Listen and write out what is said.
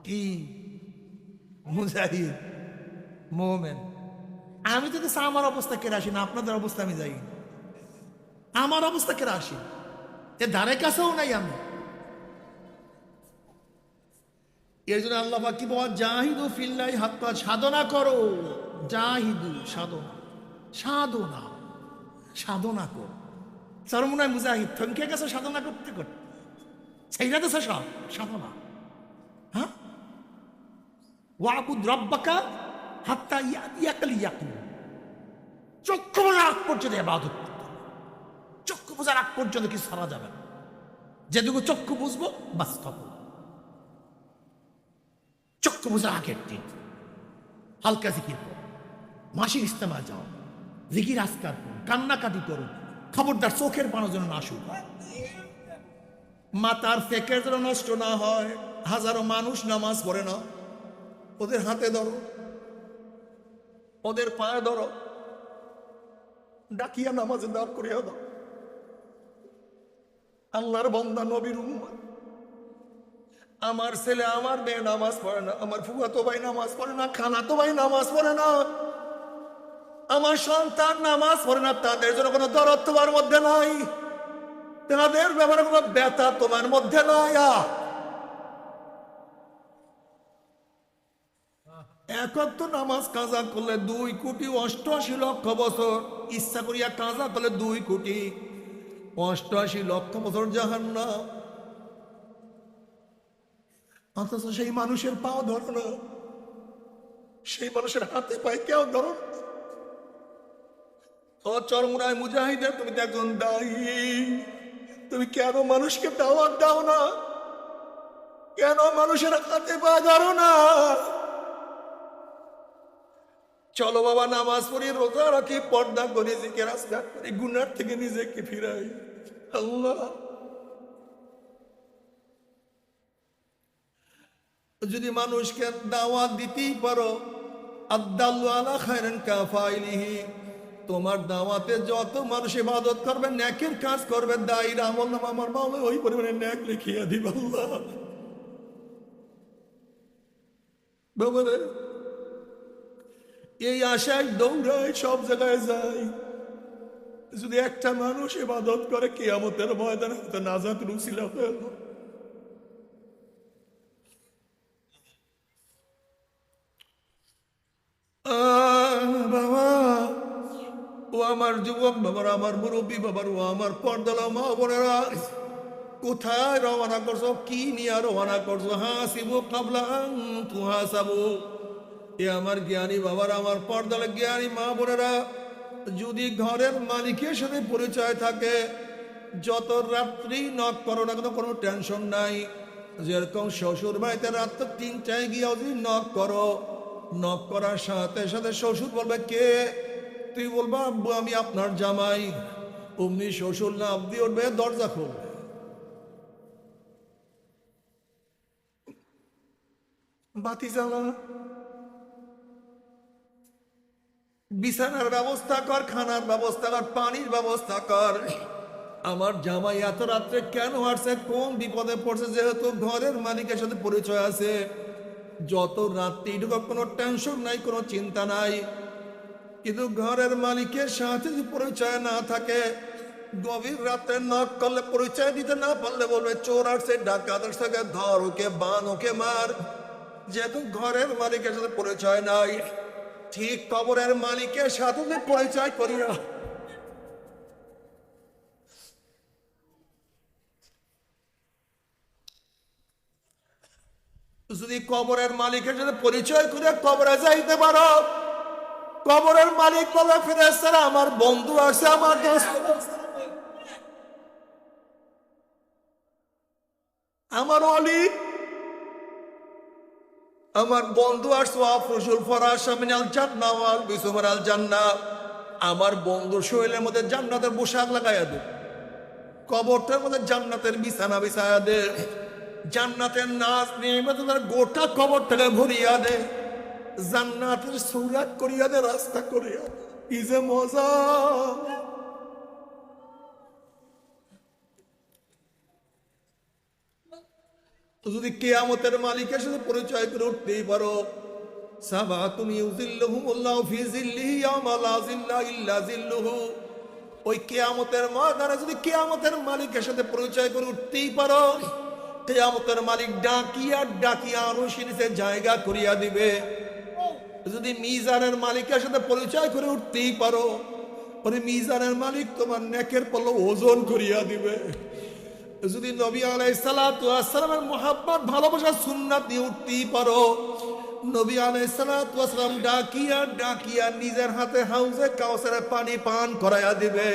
কি মুজাহিদ মোমেন। আমি তো আমার অবস্থা কেড়ে আসি না, আপনাদের অবস্থা আমি যাই, আমার অবস্থা কেড়ে আসি, এ ধারে কাছেও নাই আমি। এর জন্য আল্লাহ পাক কি বলে, জাহিদু ফিল্লাহি হাক্কা, সাধনা করো, জাহিদু সাধনা, সাধনা সাধনা করো। চরমুনায় মুজাহিদ থমকে গেছে সাধনা করতে করতে, সেইটা তো সব সাধনা। হ্যাঁ, ওয়াবুদ রব্বাকা হাত্তা ইয়াকাল ইয়াকিন, চক্ষু বোঝার আগ পর্যন্ত ইবাদত করতে হবে। চক্ষু বোঝার আগ পর্যন্ত কিছু ছাড়া যাবে না, যেটুকু চক্ষু বুঝবো বাস্তব। চক্ষু বোঝার আগের দিন হালকা জিকির করো, মাসিক ইস্তেমা যাও, জিকির আজকার করুন, কান্নাকাটি করুন, খবরদার চোখের পানো যেন না শুরু হয়, মাথার ফেকের যেন নষ্ট না হয়। হাজারো মানুষ নামাজ পড়ে না, ওদের হাতে ধরো, ওদের পায়ে ধরো, ডাকিয়া নামাজে দাঁড় করিয়া দাও। আল্লাহর বান্দা নবীর উম্মত, আমার ছেলে আমার মেয়ে নামাজ পড়ে না, আমার ফুফাতো ভাই নামাজ পড়ে না, খালাতো ভাই নামাজ পড়ে না, আমার সন্তান নামাজ পড়ে না, তাদের জন্য কোনো দরদ তোমার মধ্যে নাই, তাদের ব্যাপারে কোনো ব্যথা তোমার মধ্যে নাই। একক তো নামাজ কাজা করলে 2,88,00,000 বছর, ইচ্ছা করিয়া কাজা করলে 2,88,00,000 বছর জাহান্নাম। অথচ সেই মানুষের পাও ধরো না, সেই মানুষের হাতে পায়ে কেউ ধরো না। ও চরমুনায় মুজাহিদের, তুমি তো একজন দায়ী, তুমি কেন মানুষকে দাওয়াত দাও না? কেন মানুষের হাতে পা ধরো না? চলো বাবা, নামাজ পড়ি, রোজা রাখি, পর্দা করি, জিকির আজকার করি, গুনার থেকে নিজেকে ফিরাই। আল্লাহ যদি মানুষকে দাওয়াত দিতেই পারো, আদাল্লু আলা খায়রিন কাফাইলিহি, তোমার দাওয়াতে যত মানুষ ইবাদত করবে, নেকের কাজ করবে, দায়ীর আমল নামা আমার মাওলা ওই পরিমাণে নেক লিখিয়া দিবে। আল্লাহ বাবা রে, এই আশায় দৌড়ায়, সব জায়গায় যায়। যদি একটা মানুষ ইবাদত করে, কিয়ামতের ময়দানে তো নাজাতের উসিলা হয়ে গেল। বাবা, ও আমার যুবক বাবার, আমার মুরব্বী বাবার, ও আমার পর্দালা মা বোনেরা, কোথায় রওনা করছো? কি নিয়ে রওনা করছো? হাসিবু কাবলা আন তুহাসাবু। এ আমার জ্ঞানী বাবার, আমার পর্দালা জ্ঞানী মা বোনেরা, যদি ঘরের মালিকের সাথে পরিচয় থাকে, যত রাত্রি নক করো না কেন, কোনো টেনশন নাই। যেরকম শ্বশুর বাড়িতে রাত 3টায় গিয়ে যদি নক করো, নক করার সাথে সাথে শ্বশুর বলবে কে? তুই বলবা আব্বু আমি আপনার জামাই। অমনি শ্বশুর না আপনি উঠবে, দরজা খুলবে। বাতি জ্বালা, বিছানার ব্যবস্থা কর, খানার ব্যবস্থা কর, পানির ব্যবস্থা কর। আমার জামাই এত রাত্রে কেন আসছে, কোন বিপদে পড়ছে? যেহেতু ঘরের মালিকের সাথে পরিচয় আছে, যত রাত্রি ঢুকো কোনো টেনশন নাই, কোনো চিন্তা নাই। কিন্তু ঘরের মালিকের সাথে যদি পরিচয় না থাকে, গভীর রাতে নক করলে, পরিচয় দিতে না পারলে বলবে চোর আসছে, ডাকাত আসছে, ধর ওকে, বান ওকে, মার। যেহেতু ঘরের মালিকের সাথে পরিচয় নাই, ঠিক কবরের মালিকের সাথে পরিচয় করি না। যদি কবরের মালিকের সাথে পরিচয় করে কবরে যাইতে পারো, কবরের মালিক বলে ফেরেশতারা আমার বন্ধু আছে, আমার দোস্ত, আমার অলি, আমার বন্ধু আসছে, আফরুসুল ফরাশা মিনাল জান্নাহ ওয়াল বিসুমাল জান্নাহ। আমার বন্ধুর শরীরের মধ্যে জান্নাতের পোশাক লাগাইয়া দে, কবরটার মধ্যে জান্নাতের বিছানা বিছায়া দে, জান্নাতের নাচ নিয়মিত গোটা কবর থেকে ভরিয়া দে, জান্নাতের সৌরাত করিয়া দে, রাস্তা করিয়া দে। কি যে মজা! যদি কিয়ামতের মালিকের সাথে পরিচয় করে উঠতেই পারো, সাবাতুন ইউযিল্লুহুমুল্লাহু ফি যিল্লিহি ইয়াওমা লা যিল্লা ইল্লা যিল্লুহু, ওই কিয়ামতের ময়দানে যদি কিয়ামতের মালিকের সাথে পরিচয় করে উঠতেই পারো, কিয়ামতের মালিক ডাকিয়া ডাকিয়া আরশের নিচে জায়গা করিয়া দিবে। যদি মিজানের মালিকের সাথে পরিচয় করে উঠতেই পারো, ওই মিজানের মালিক তোমার নেকের পল্লব ওজন করিয়া দিবে। যদি নবী আলাইহিস সালাতু ওয়াস সালামের মুহাব্বত ভালোবাসা সুন্নাত দিয়ে উঠতেই পারো, নবী আলাইহিস সালাতু ওয়াস সালাম ডাকিয়া ডাকিয়া নিজের হাতে হাউজে কাউসারে পানি পান করাইয়া দিবে।